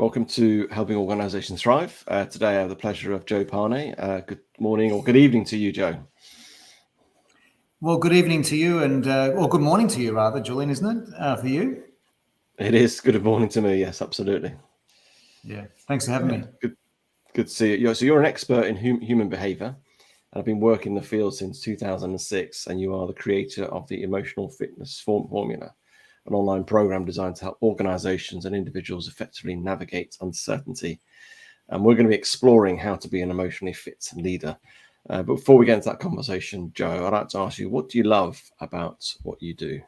Welcome to Helping Organisations Thrive. Today I have the pleasure of Joe Pane. Good morning or good evening to you, Joe. Well, good evening to you or good morning to you rather, Julian, isn't it, for you? It is. Good morning to me, yes, absolutely. Yeah, thanks for having me. Good to see you. So you're an expert in human behaviour, and I've been working in the field since 2006, and you are the creator of the Emotional Fitness Formula, an online program designed to help organisations and individuals effectively navigate uncertainty. And we're going to be exploring how to be an emotionally fit leader. But before we get into that conversation, Joe, I'd like to ask you, what do you love about what you do?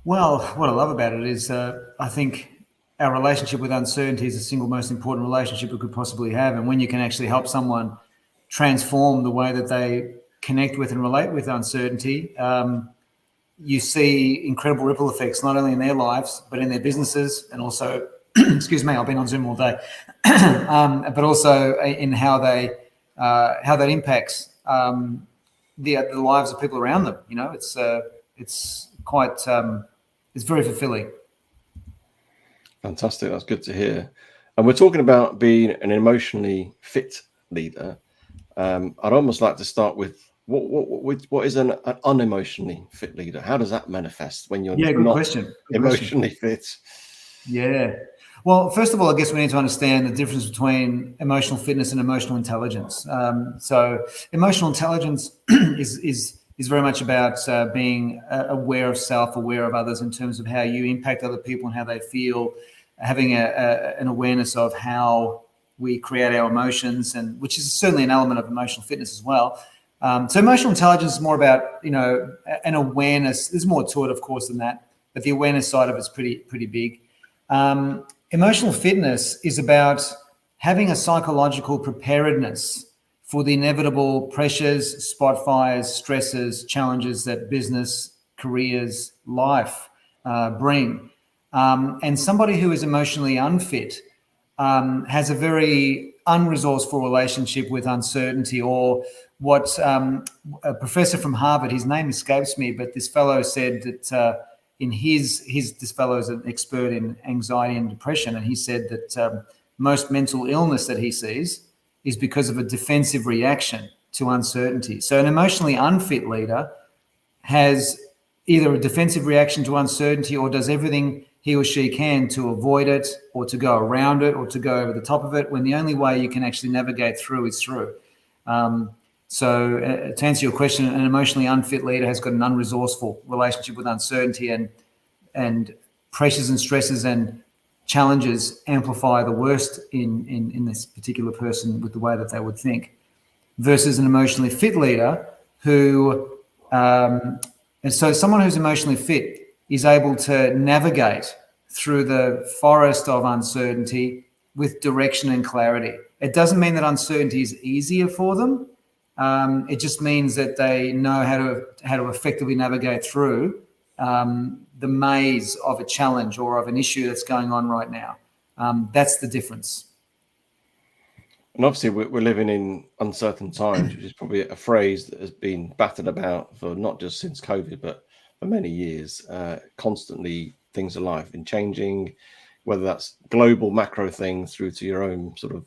Well, what I love about it is I think our relationship with uncertainty is the single most important relationship we could possibly have. And when you can actually help someone transform the way that they connect with and relate with uncertainty, you see incredible ripple effects, not only in their lives, but in their businesses and also, excuse me, I've been on Zoom all day, but also in how that impacts the lives of people around them. You know, it's quite, it's very fulfilling. Fantastic. That's good to hear. And we're talking about being an emotionally fit leader. I'd almost like to start with what is an unemotionally fit leader? How does that manifest when you're not emotionally fit? Yeah. Well, first of all, I guess we need to understand the difference between emotional fitness and emotional intelligence. So emotional intelligence is very much about being aware of self, aware of others in terms of how you impact other people and how they feel, having an awareness of how we create our emotions, and which is certainly an element of emotional fitness as well. So emotional intelligence is more about, an awareness. There's more to it, of course, than that, but the awareness side of it's pretty big. Emotional fitness is about having a psychological preparedness for the inevitable pressures, spot fires, stresses, challenges that business, careers, life bring. And somebody who is emotionally unfit has a very unresourceful relationship with uncertainty, or what a professor from Harvard, his name escapes me, but this fellow said that this fellow is an expert in anxiety and depression, and he said that most mental illness that he sees is because of a defensive reaction to uncertainty. So an emotionally unfit leader has either a defensive reaction to uncertainty or does everything he or she can to avoid it, or to go around it, or to go over the top of it, when the only way you can actually navigate through is through. So to answer your question, an emotionally unfit leader has got an unresourceful relationship with uncertainty, and pressures and stresses and challenges amplify the worst in this particular person with the way that they would think, versus an emotionally fit leader who, and so someone who's emotionally fit is able to navigate through the forest of uncertainty with direction and clarity. It doesn't mean that uncertainty is easier for them. It just means that they know how to effectively navigate through the maze of a challenge or of an issue that's going on right now. That's the difference. And obviously we're living in uncertain times, which is probably a phrase that has been battered about for not just since COVID, but for many years. Constantly things in life have been changing, whether that's global macro things through to your own sort of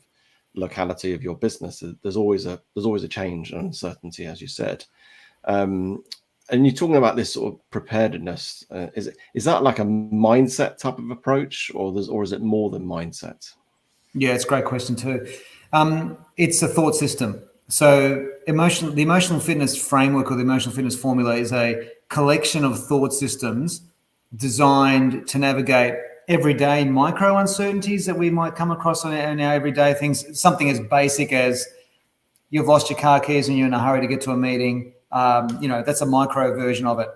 locality of your business. There's always a change and uncertainty, as you said. And you're talking about this sort of preparedness. Is that like a mindset type of approach, or is it more than mindset? Yeah, it's a great question too. It's a thought system. So the emotional fitness framework, or the emotional fitness formula, is a collection of thought systems designed to navigate everyday micro uncertainties that we might come across in our everyday things. Something as basic as you've lost your car keys and you're in a hurry to get to a meeting. That's a micro version of it,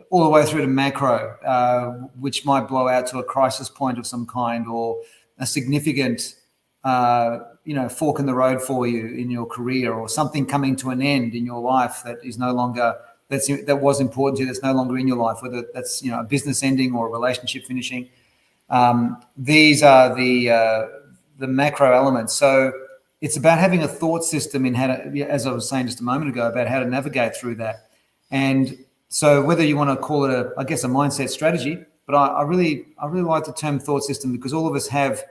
all the way through to macro, which might blow out to a crisis point of some kind, or a significant fork in the road for you in your career, or something coming to an end in your life that is no longer, that was important to you, that's no longer in your life, whether that's a business ending or a relationship finishing. These are the macro elements. So it's about having a thought system in how to, as I was saying just a moment ago, about how to navigate through that. And so whether you want to call it a mindset strategy, but I really like the term thought system, because all of us have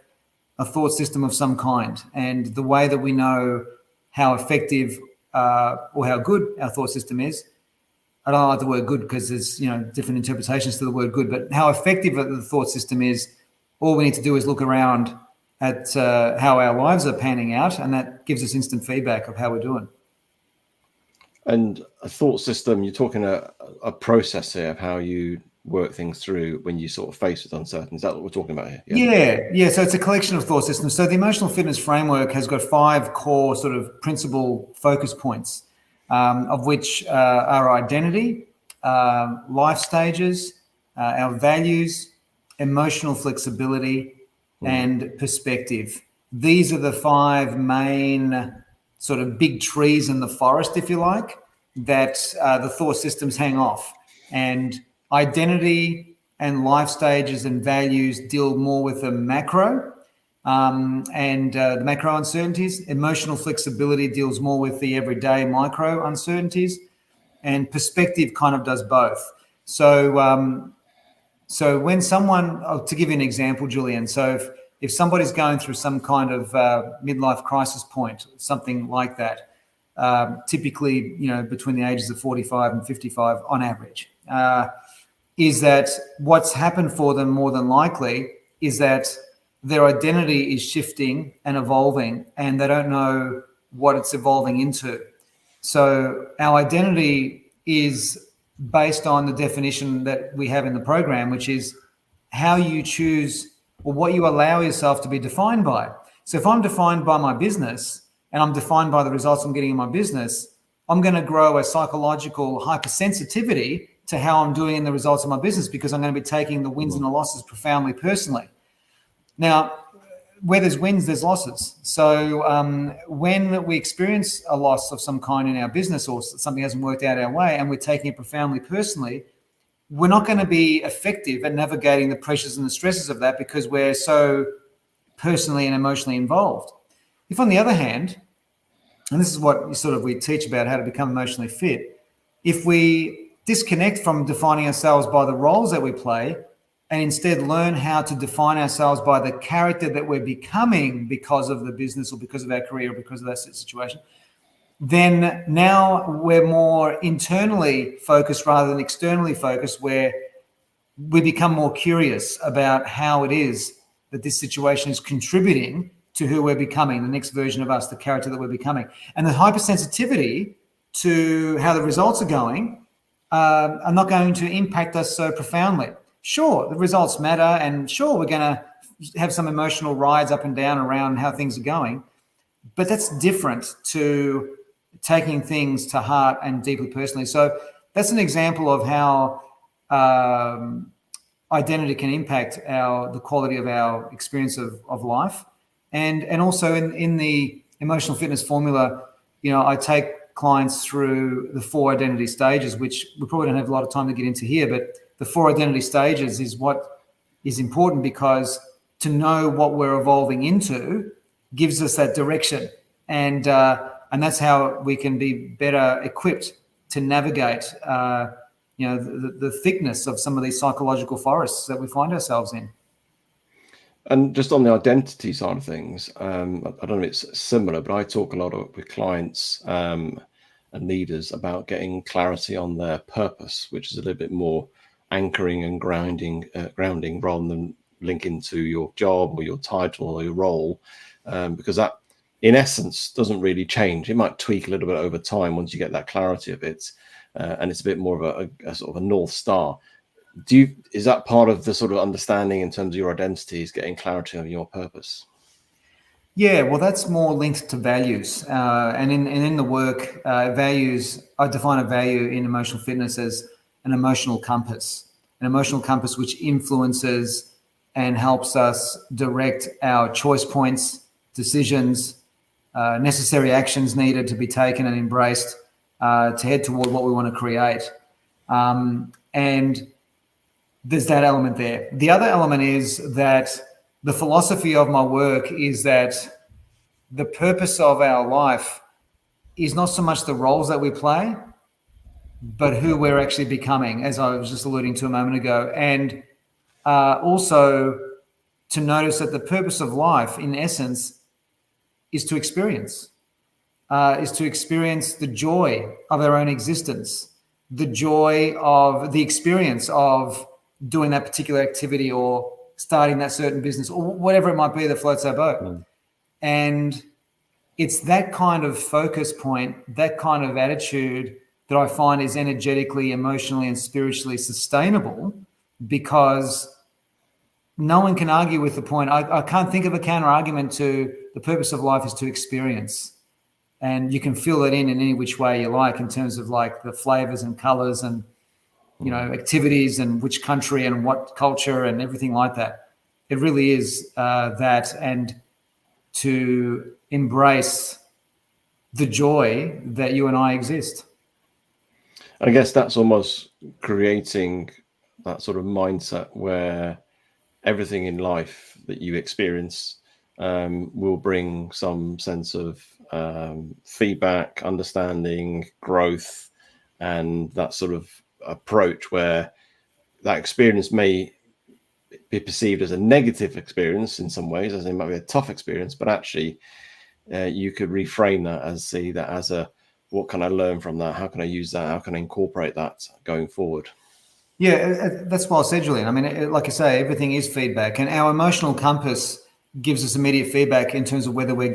a thought system of some kind, and the way that we know how effective or how good our thought system is. I don't like the word good because there's different interpretations to the word good, but how effective the thought system is, all we need to do is look around at how our lives are panning out, and that gives us instant feedback of how we're doing. And a thought system, you're talking a process here of how you work things through when you sort of face with uncertainty. Is that what we're talking about here? Yeah. So it's a collection of thought systems. So the emotional fitness framework has got 5 core sort of principal focus points, of which are identity, life stages, our values, emotional flexibility, and perspective. These are the 5 main sort of big trees in the forest, if you like, that the thought systems hang off. And identity and life stages and values deal more with the macro and the macro uncertainties. Emotional flexibility deals more with the everyday micro uncertainties, and perspective kind of does both. So when someone, to give you an example, Julian, so if somebody's going through some kind of midlife crisis point, something like that, typically, between the ages of 45 and 55 on average, is that what's happened for them more than likely is that their identity is shifting and evolving, and they don't know what it's evolving into. So our identity is based on the definition that we have in the program, which is how you choose or what you allow yourself to be defined by. So if I'm defined by my business and I'm defined by the results I'm getting in my business, I'm going to grow a psychological hypersensitivity to how I'm doing in the results of my business, because I'm going to be taking the wins and the losses profoundly personally. Now, where there's wins, there's losses. So when we experience a loss of some kind in our business, or something hasn't worked out our way, and we're taking it profoundly personally, we're not going to be effective at navigating the pressures and the stresses of that, because we're so personally and emotionally involved. If, on the other hand, and this is what we teach about how to become emotionally fit, if we disconnect from defining ourselves by the roles that we play, and instead learn how to define ourselves by the character that we're becoming because of the business or because of our career or because of that situation, then now we're more internally focused rather than externally focused, where we become more curious about how it is that this situation is contributing to who we're becoming, the next version of us, the character that we're becoming. And the hypersensitivity to how the results are going are not going to impact us so profoundly. Sure, the results matter, and sure, we're going to have some emotional rides up and down around how things are going, but that's different to taking things to heart and deeply personally. So that's an example of how identity can impact the quality of our experience of life. And also in the emotional fitness formula, I take clients through the 4 identity stages, which we probably don't have a lot of time to get into here, but the 4 identity stages is what is important, because to know what we're evolving into gives us that direction. And that's how we can be better equipped to navigate, the thickness of some of these psychological forests that we find ourselves in. And just on the identity side of things, I don't know if it's similar, but I talk a lot with clients and leaders about getting clarity on their purpose, which is a little bit more anchoring and grounding rather than linking to your job or your title or your role, because that, in essence, doesn't really change. It might tweak a little bit over time once you get that clarity of it, and it's a bit more of a sort of a North Star. Is that part of the sort of understanding in terms of your identity, is getting clarity on your purpose? Yeah, well, that's more linked to values, and in the work, values. I define a value in emotional fitness as an emotional compass which influences and helps us direct our choice points, decisions, necessary actions needed to be taken and embraced to head toward what we want to create. And there's that element there. The other element is that the philosophy of my work is that the purpose of our life is not so much the roles that we play, but who we're actually becoming, as I was just alluding to a moment ago. And also to notice that the purpose of life, in essence, is to experience the joy of our own existence, the joy of the experience of doing that particular activity or starting that certain business or whatever it might be that floats our boat. Mm. And it's that kind of focus point, that kind of attitude that I find is energetically, emotionally, and spiritually sustainable, because no one can argue with the point. I can't think of a counter argument to the purpose of life is to experience. And you can fill it in any which way you like, in terms of like the flavors and colors and, you know, activities and which country and what culture and everything like that. It really is that, and to embrace the joy that you and I exist. I guess that's almost creating that sort of mindset where everything in life that you experience will bring some sense of feedback, understanding, growth, and that sort of approach where that experience may be perceived as a negative experience in some ways, as it might be a tough experience, but actually you could reframe that as, see that as a, what can I learn from that? How can I use that? How can I incorporate that going forward? Yeah, that's well said, Julian. I mean, like I say, everything is feedback, and our emotional compass gives us immediate feedback in terms of whether we're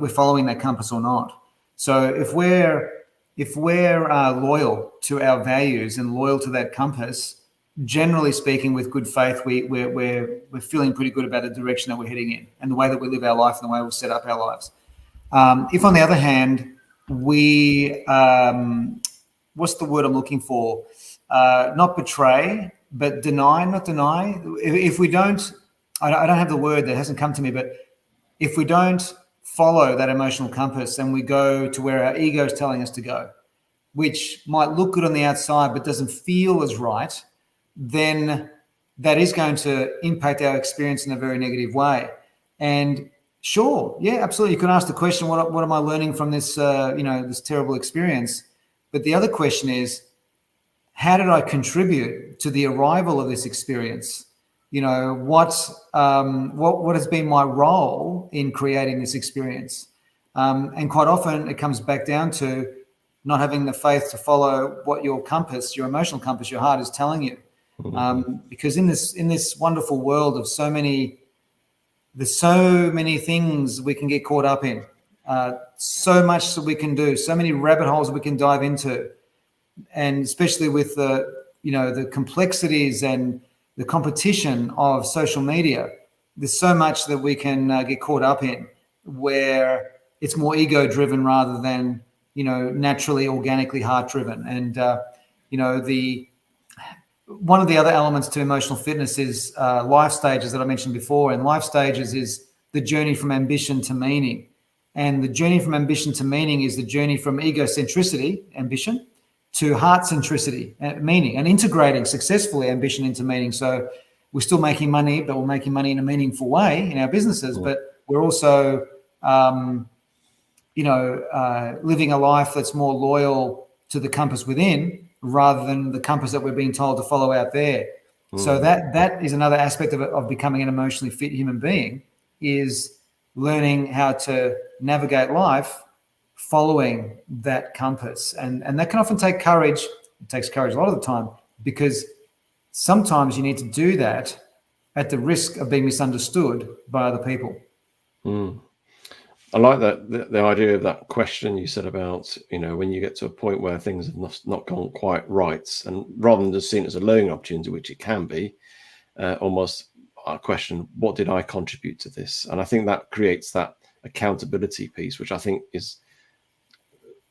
following that compass or not. So if we're loyal to our values and loyal to that compass, generally speaking, with good faith, we're feeling pretty good about the direction that we're heading in and the way that we live our life and the way we set up our lives. If, on the other hand, we what's the word I'm looking for? Not betray, but not deny. If we don't, I don't have the word, that hasn't come to me, but if we don't follow that emotional compass and we go to where our ego is telling us to go, which might look good on the outside but doesn't feel as right, then that is going to impact our experience in a very negative way. And sure, yeah, absolutely, you can ask the question, what am I learning from this, this terrible experience? But the other question is, how did I contribute to the arrival of this experience? You know, what has been my role in creating this experience? And quite often it comes back down to not having the faith to follow what your compass, your emotional compass, your heart is telling you. Because in this wonderful world of there's so many things we can get caught up in, so much that we can do, so many rabbit holes we can dive into. And especially with the complexities and the competition of social media, there's so much that we can get caught up in, where it's more ego driven rather than, naturally, organically heart driven. And, one of the other elements to emotional fitness is life stages that I mentioned before. And life stages is the journey from ambition to meaning. And the journey from ambition to meaning is the journey from egocentricity, ambition, to heart centricity, meaning, and integrating successfully ambition into meaning. So we're still making money, but we're making money in a meaningful way in our businesses. But we're also, living a life that's more loyal to the compass within rather than the compass that we're being told to follow out there. So that is another aspect of becoming an emotionally fit human being, is learning how to navigate life following that compass. And that can often take courage. It takes courage a lot of the time, because sometimes you need to do that at the risk of being misunderstood by other people. I like that, the idea of that question you said about, when you get to a point where things have not gone quite right, and rather than just seen it as a learning opportunity, which it can be, almost a question, what did I contribute to this? And I think that creates that accountability piece, which I think is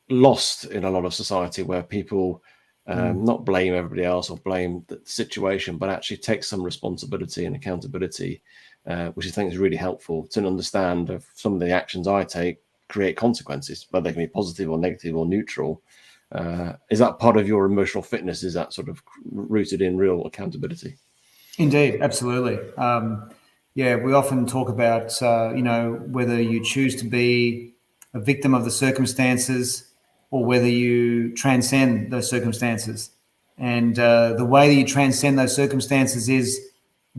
lost in a lot of society, where people not blame everybody else or blame the situation, but actually take some responsibility and accountability, which I think is really helpful to understand of some of the actions I take create consequences, whether they can be positive or negative or neutral. Is that part of your emotional fitness? Is that sort of rooted in real accountability? Indeed, absolutely. We often talk about, whether you choose to be a victim of the circumstances or whether you transcend those circumstances. And the way that you transcend those circumstances is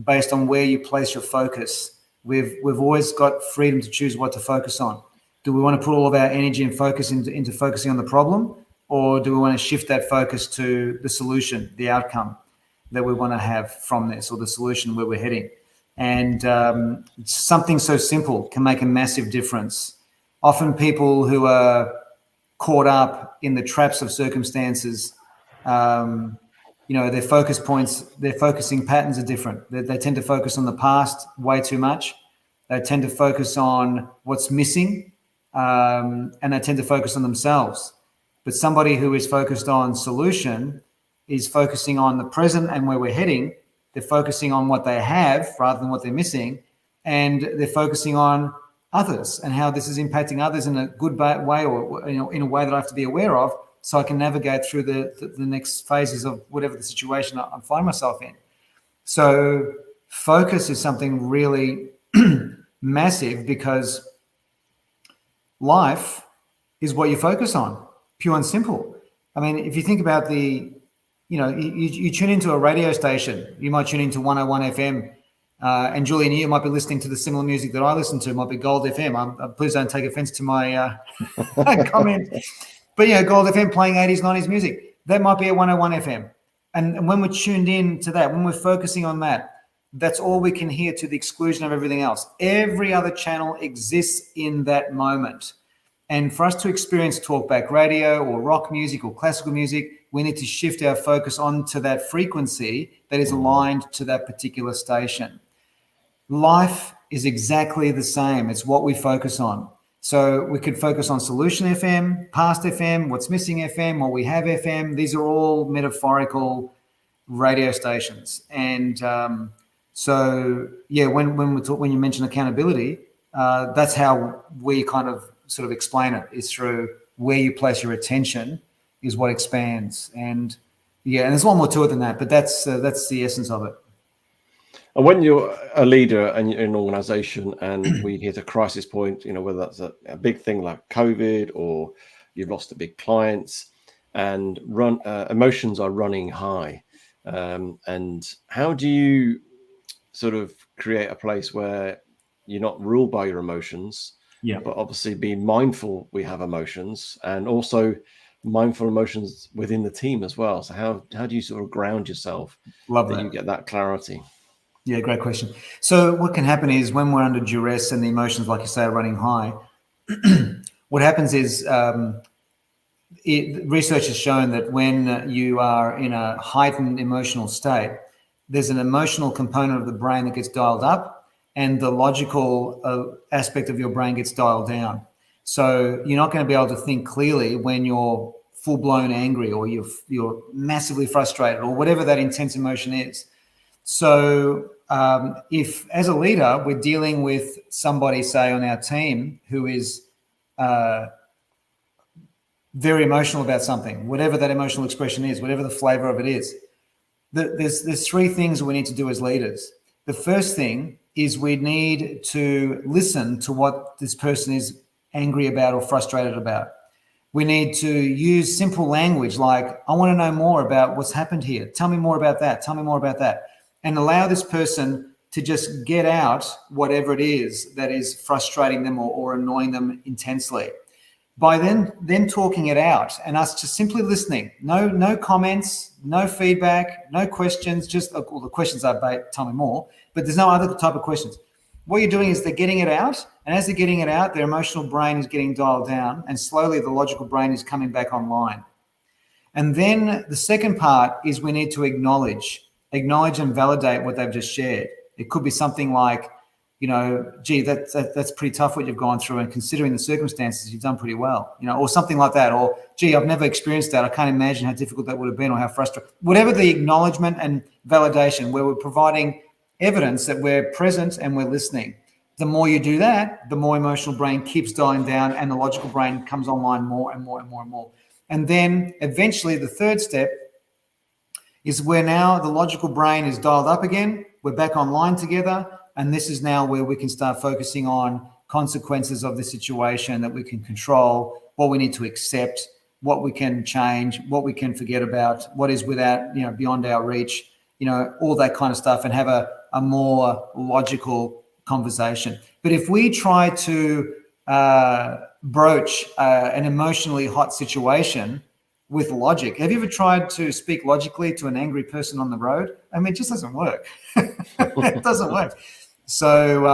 based on where you place your focus. We've always got freedom to choose what to focus on. Do we want to put all of our energy and focus into focusing on the problem, or do we want to shift that focus to the solution, the outcome that we want to have from this, or the solution where we're heading? And something so simple can make a massive difference. Often people who are caught up in the traps of circumstances, their focus points, their focusing patterns are different. They tend to focus on the past way too much. They tend to focus on what's missing, and they tend to focus on themselves. But somebody who is focused on solution is focusing on the present and where we're heading. They're focusing on what they have rather than what they're missing, and they're focusing on others and how this is impacting others in a good way, or in a way that I have to be aware of, so I can navigate through the next phases of whatever the situation I find myself in. So focus is something really massive, because life is what you focus on, pure and simple. I mean, if you think about you tune into a radio station, you might tune into 101 FM, and Julian, you might be listening to the similar music that I listen to. It might be Gold FM. Please don't take offense to my comment. But Gold FM playing 80s, 90s music. That might be at 101 FM. And when we're tuned in to that, when we're focusing on that, that's all we can hear, to the exclusion of everything else. Every other channel exists in that moment. And for us to experience talkback radio or rock music or classical music, we need to shift our focus onto that frequency that is aligned to that particular station. Life is exactly the same. It's what we focus on. So we could focus on Solution FM, Past FM, What's Missing FM, What We Have FM. These are all metaphorical radio stations. And when you mention accountability, that's how we kind of sort of explain it, is through where you place your attention is what expands. And there's a lot more to it than that, but that's the essence of it. And when you're a leader and you're in an organization and we hit a crisis point, whether that's a big thing like COVID, or you've lost a big client, and emotions are running high. And how do you sort of create a place where you're not ruled by your emotions, but obviously be mindful we have emotions, and also mindful emotions within the team as well? So how do you sort of ground yourself that you get that clarity? Yeah, great question. So what can happen is, when we're under duress and the emotions, like you say, are running high, what happens is research has shown that when you are in a heightened emotional state, there's an emotional component of the brain that gets dialed up, and the logical aspect of your brain gets dialed down. So you're not going to be able to think clearly when you're full-blown angry, or you're massively frustrated, or whatever that intense emotion is. So if, as a leader, we're dealing with somebody, say, on our team who is very emotional about something, whatever that emotional expression is, whatever the flavor of it is, there's three things we need to do as leaders. The first thing is we need to listen to what this person is angry about or frustrated about. We need to use simple language like, I want to know more about what's happened here. Tell me more about that. Tell me more about that. And allow this person to just get out whatever it is that is frustrating them or annoying them intensely. By then talking it out, and us just simply listening. No comments, no feedback, no questions, just the questions are, tell me more, but there's no other type of questions. What you're doing is they're getting it out, and as they're getting it out, their emotional brain is getting dialed down, and slowly the logical brain is coming back online. And then the second part is we need to acknowledge and validate what they've just shared. It could be something like, gee, that's pretty tough what you've gone through, and considering the circumstances, you've done pretty well, or something like that. Or, gee, I've never experienced that. I can't imagine how difficult that would have been, or how frustrating. Whatever the acknowledgement and validation, where we're providing evidence that we're present and we're listening. The more you do that, the more emotional brain keeps dialing down, and the logical brain comes online more and more and more and more. And then eventually the third step is where now the logical brain is dialed up again. We're back online together. And this is now where we can start focusing on consequences of the situation that we can control, what we need to accept, what we can change, what we can forget about, what is without, beyond our reach, all that kind of stuff, and have a a more logical conversation. But if we try to broach an emotionally hot situation with logic, have you ever tried to speak logically to an angry person on the road? I mean, it just doesn't work. It doesn't work. So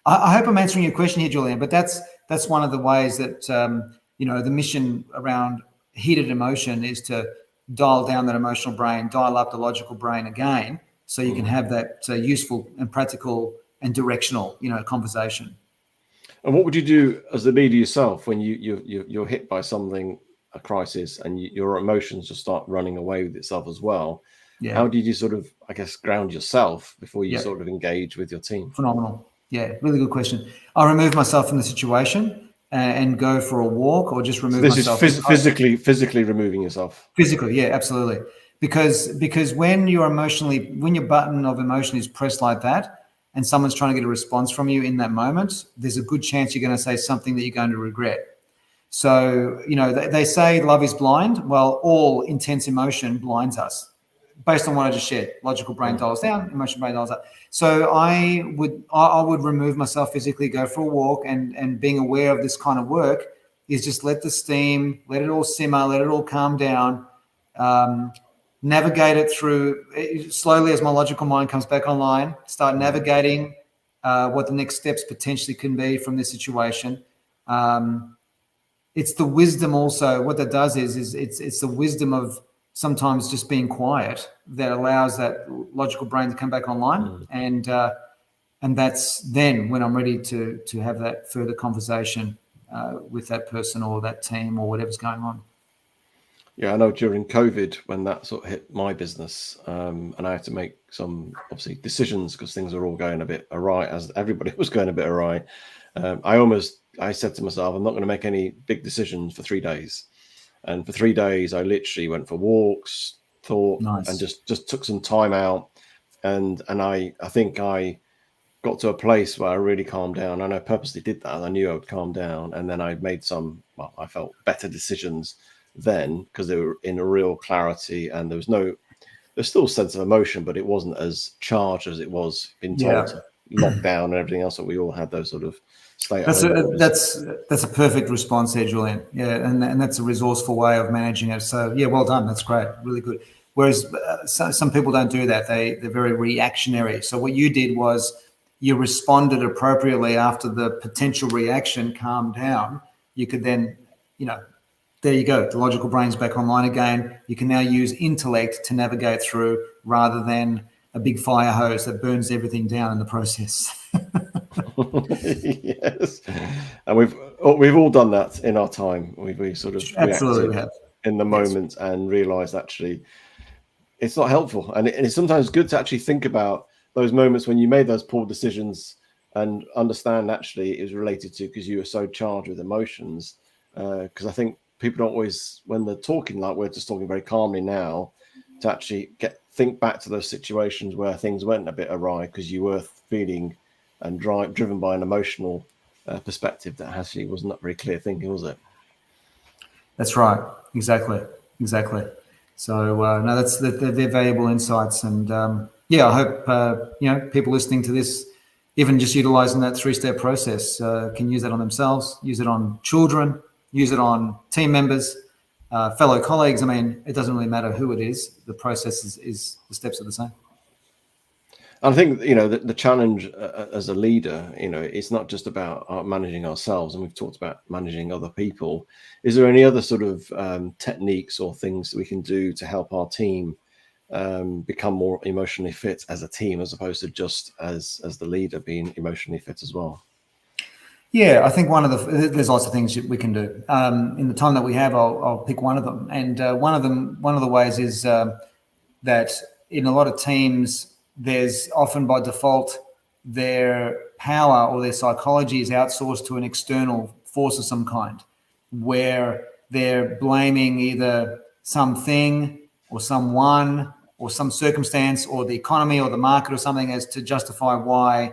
I hope I'm answering your question here, Julian, but that's one of the ways that, the mission around heated emotion is to dial down that emotional brain, dial up the logical brain again, so you can have that useful and practical and directional, conversation. And what would you do as the leader yourself when you're hit by something, a crisis, and your emotions just start running away with itself as well? Yeah. How did you sort of, I guess, ground yourself before you Yeah. sort of engage with your team? Phenomenal. Yeah, really good question. I remove myself from the situation and go for a walk, or just remove myself. This is physically removing yourself. Physically, yeah, absolutely. Because when your button of emotion is pressed like that, and someone's trying to get a response from you in that moment, there's a good chance you're going to say something that you're going to regret. So, they say love is blind. Well, all intense emotion blinds us. Based on what I just shared, logical brain dials down, emotional brain dials up. So I would remove myself physically, go for a walk, and being aware of this kind of work is just let the steam, let it all simmer, let it all calm down, navigate it through slowly as my logical mind comes back online, start navigating what the next steps potentially can be from this situation. It's the wisdom also. What that does is it's the wisdom of sometimes just being quiet that allows that logical brain to come back online. And that's then when I'm ready to have that further conversation with that person or that team or whatever's going on. Yeah, I know during COVID when that sort of hit my business, and I had to make some obviously decisions because things were all going a bit awry, as everybody was going a bit awry. I said to myself, I'm not going to make any big decisions for 3 days. And for 3 days, I literally went for walks, thought, and just took some time out. And I think I got to a place where I really calmed down. And I purposely did that. I knew I would calm down. And then I made I felt better decisions then because they were in a real clarity. And there's still a sense of emotion, but it wasn't as charged as it was being told to lock down and everything else that we all had those sort of stay at home. That's a perfect response there, Julian. Yeah, and that's a resourceful way of managing it. So yeah, well done. That's great. Really good. Whereas some people don't do that. They're very reactionary. So what you did was you responded appropriately after the potential reaction calmed down. You could then, there you go. The logical brain's back online again. You can now use intellect to navigate through rather than a big fire hose that burns everything down in the process. Yes, and we've all done that in our time. We sort of reacted in the moment and realised actually it's not helpful, and it's sometimes good to actually think about those moments when you made those poor decisions and understand actually it was related to because you were so charged with emotions. Because I think people don't always, when they're talking like we're just talking very calmly now, to actually think back to those situations where things went a bit awry because you were feeling and driven by an emotional perspective that actually was not very clear thinking, was it? That's right. Exactly. So no, they're valuable insights, and I hope people listening to this, even just utilizing that 3-step process, can use that on themselves, use it on children, use it on team members, fellow colleagues. I mean, it doesn't really matter who it is. The process is the steps are the same. I think the challenge as a leader, it's not just about managing ourselves, and we've talked about managing other people. Is there any other sort of techniques or things that we can do to help our team become more emotionally fit as a team, as opposed to just as the leader being emotionally fit as well? Yeah, I think there's lots of things we can do. In the time that we have, I'll pick one of them, and one of the ways is that in a lot of teams, there's often by default their power or their psychology is outsourced to an external force of some kind, where they're blaming either something or someone or some circumstance or the economy or the market or something as to justify why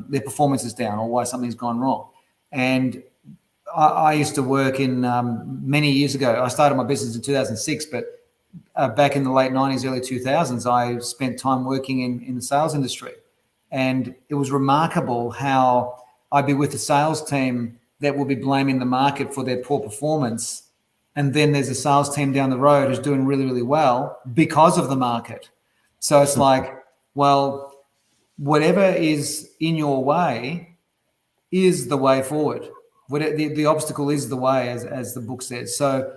their performance is down or why something's gone wrong. And I used to work in many years ago. I started my business in 2006, but back in the late 90s, early 2000s, I spent time working in the sales industry. And it was remarkable how I'd be with a sales team that will be blaming the market for their poor performance. And then there's a sales team down the road who's doing really, really well because of the market. So it's like, well, whatever is in your way is the way forward. The obstacle is the way, as the book says. So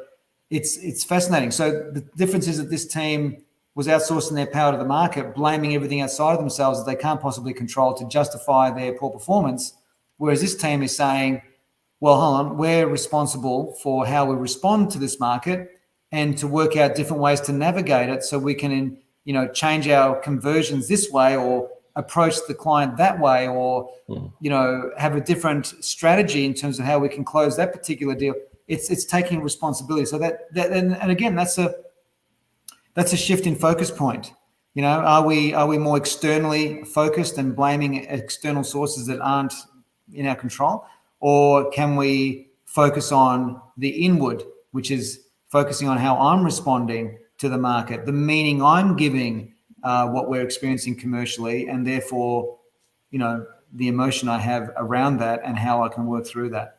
it's fascinating. So the difference is that this team was outsourcing their power to the market, blaming everything outside of themselves that they can't possibly control to justify their poor performance. Whereas this team is saying, well, hold on, we're responsible for how we respond to this market and to work out different ways to navigate it so we can, change our conversions this way or approach the client that way or, have a different strategy in terms of how we can close that particular deal. It's taking responsibility. So and again, that's a shift in focus point. Are we more externally focused and blaming external sources that aren't in our control, or can we focus on the inward, which is focusing on how I'm responding to the market, the meaning I'm giving what we're experiencing commercially, and therefore, the emotion I have around that and how I can work through that.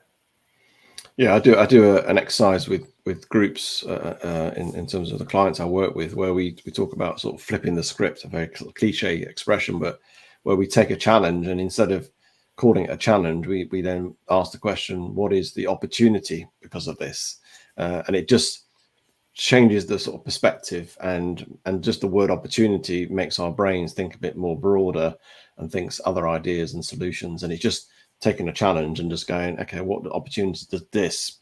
Yeah, I do an exercise with groups in terms of the clients I work with, where we talk about sort of flipping the script, a very cliche expression, but where we take a challenge and instead of calling it a challenge, we then ask the question, what is the opportunity because of this? And it just changes the sort of perspective, and just the word opportunity makes our brains think a bit more broader and thinks other ideas and solutions. And it's just taking a challenge and just going, okay, what opportunities does this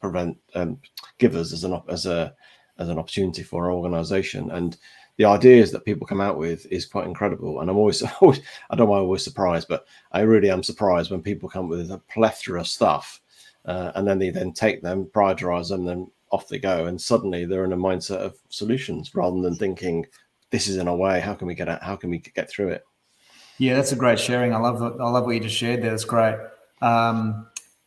give us as an opportunity for our organization? And the ideas that people come out with is quite incredible. And I'm always I don't know why I'm always surprised, but I really am surprised when people come with a plethora of stuff and then they then take them, prioritize them, then off they go. And suddenly they're in a mindset of solutions rather than thinking, this is in a way, how can we get out? How can we get through it? Yeah, that's a great sharing. I love what you just shared there. That's great.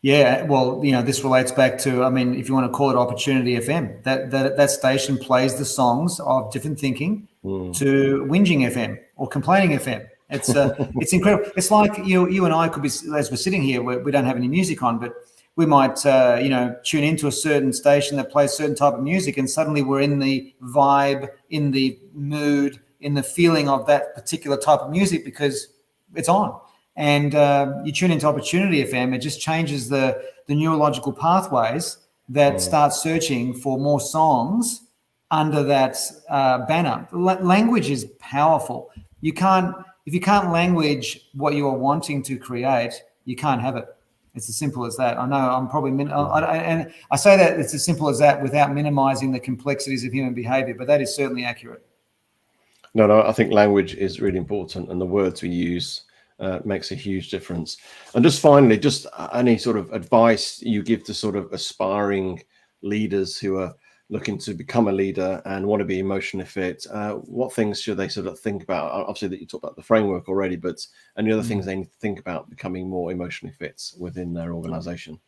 Yeah, well, this relates back to, if you want to call it Opportunity FM, that station plays the songs of different thinking to whinging FM or complaining FM. It's incredible. It's like you and I could be, as we're sitting here, we don't have any music on, but we might, tune into a certain station that plays certain type of music, and suddenly we're in the vibe, in the mood, in the feeling of that particular type of music because it's on. And you tune into Opportunity FM, it just changes the neurological pathways that start searching for more songs under that banner. Language is powerful. If you can't language what you are wanting to create, you can't have it. It's as simple as that. I know I'm probably, and I say that it's as simple as that without minimizing the complexities of human behavior, but that is certainly accurate. No, I think language is really important, and the words we use makes a huge difference. And just finally, just any sort of advice you give to sort of aspiring leaders who are looking to become a leader and want to be emotionally fit, what things should they sort of think about? Obviously that you talked about the framework already, but any other things they need to think about becoming more emotionally fit within their organization?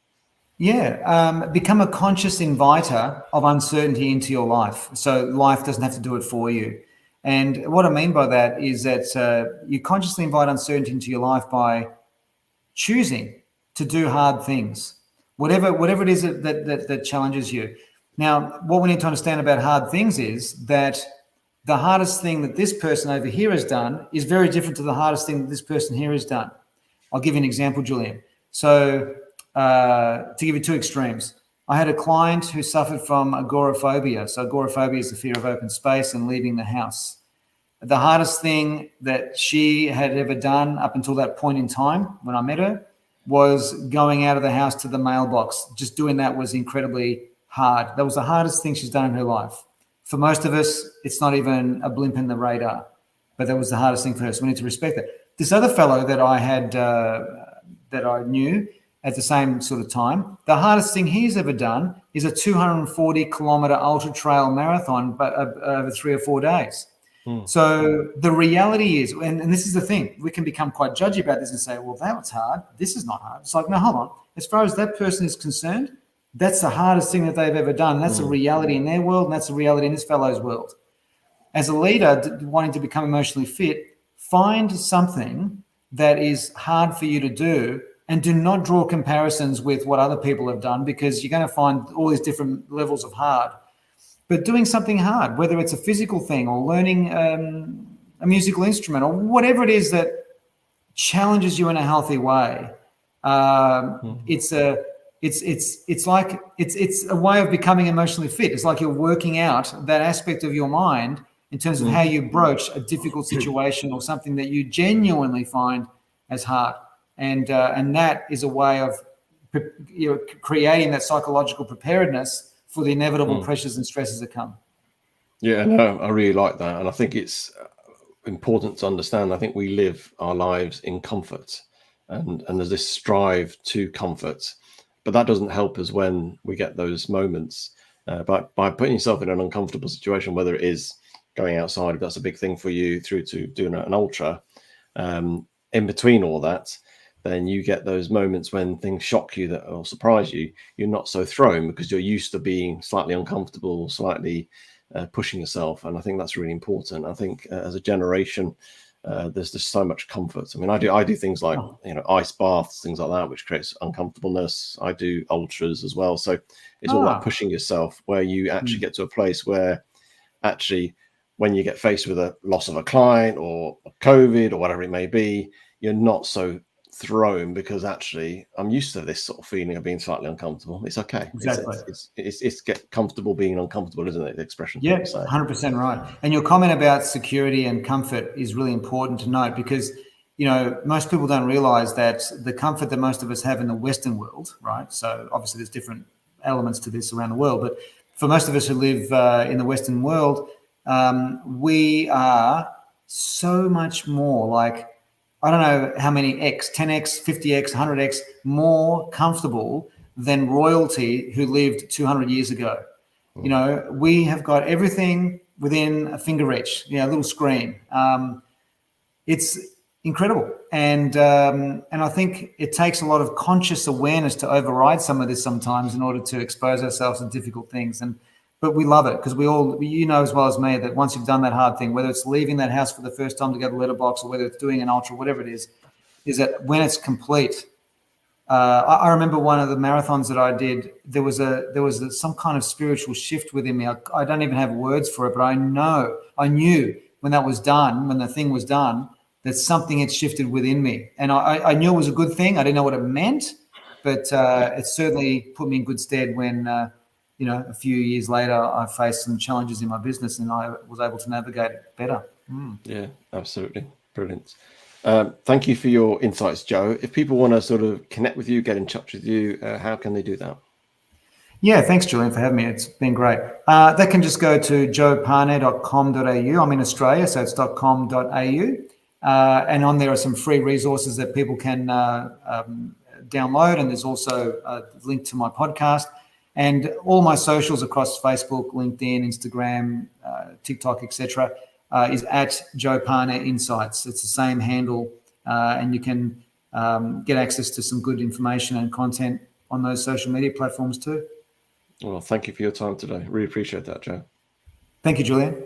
Yeah, become a conscious inviter of uncertainty into your life. So life doesn't have to do it for you. And what I mean by that is that you consciously invite uncertainty into your life by choosing to do hard things, whatever it is that challenges you. Now, what we need to understand about hard things is that the hardest thing that this person over here has done is very different to the hardest thing that this person here has done. I'll give you an example, Julian. So to give you two extremes, I had a client who suffered from agoraphobia. So agoraphobia is the fear of open space and leaving the house. The hardest thing that she had ever done up until that point in time when I met her was going out of the house to the mailbox. Just doing that was incredibly hard. That was the hardest thing she's done in her life. For most of us, it's not even a blimp in the radar, but that was the hardest thing for her. So we need to respect that. This other fellow that I had, that I knew at the same sort of time, the hardest thing he's ever done is a 240-kilometer ultra trail marathon, but over 3 or 4 days. So the reality is, and this is the thing, we can become quite judgy about this and say, well, that was hard. This is not hard. It's like, no, hold on. As far as that person is concerned, that's the hardest thing that they've ever done. That's a reality in their world, and that's a reality in this fellow's world. as a leader wanting to become emotionally fit, find something that is hard for you to do, and do not draw comparisons with what other people have done, because you're going to find all these different levels of hard. But doing something hard, whether it's a physical thing or learning a musical instrument or whatever it is that challenges you in a healthy way, it's a way of becoming emotionally fit. It's like you're working out that aspect of your mind in terms of how you broach a difficult situation or something that you genuinely find as hard. And that is a way of creating that psychological preparedness for the inevitable pressures and stresses that come. Yeah, no, I really like that. And I think it's important to understand. I think we live our lives in comfort, and there's this strive to comfort. But that doesn't help us when we get those moments. By putting yourself in an uncomfortable situation, whether it is going outside, if that's a big thing for you, through to doing an ultra, in between all that, then you get those moments when things shock you that will surprise you. You're not so thrown because you're used to being slightly uncomfortable, slightly pushing yourself. And I think that's really important. I think as a generation, there's just so much comfort. I mean, I do things like, ice baths, things like that, which creates uncomfortableness. I do ultras as well. So it's all about pushing yourself, where you actually get to a place where actually, when you get faced with a loss of a client or COVID or whatever it may be, you're not so thrown, because actually I'm used to this sort of feeling of being slightly uncomfortable. It's okay. Exactly. It's get comfortable being uncomfortable, isn't it? The expression. Yeah, 100% right. And your comment about security and comfort is really important to note, because most people don't realize that the comfort that most of us have in the Western world, right? So obviously there's different elements to this around the world, but for most of us who live in the Western world, we are so much more like, I don't know how many X, 10X, 50X, 100X more comfortable than royalty who lived 200 years ago. We have got everything within a finger reach, a little screen. It's incredible. And I think it takes a lot of conscious awareness to override some of this sometimes in order to expose ourselves to difficult things. But we love it, because we all, as well as me, that once you've done that hard thing, whether it's leaving that house for the first time to go to the letterbox, or whether it's doing an ultra, whatever it is that when it's complete, I remember one of the marathons that I did, there was some kind of spiritual shift within me. I don't even have words for it, but I knew when that was done, when the thing was done, that something had shifted within me. And I knew it was a good thing. I didn't know what it meant, but it certainly put me in good stead when, a few years later, I faced some challenges in my business and I was able to navigate it better. Yeah, absolutely. Brilliant. Thank you for your insights, Joe. If people want to sort of connect with you, get in touch with you, how can they do that? Yeah, thanks, Julian, for having me. It's been great. They can just go to joepane.com.au. I'm in Australia, so it's .com.au. And on there are some free resources that people can download. And there's also a link to my podcast. And all my socials across Facebook, LinkedIn, Instagram, TikTok, etc., is at Joe Pane Insights. It's the same handle, and you can get access to some good information and content on those social media platforms too. Well, thank you for your time today. Really appreciate that, Joe. Thank you, Julian.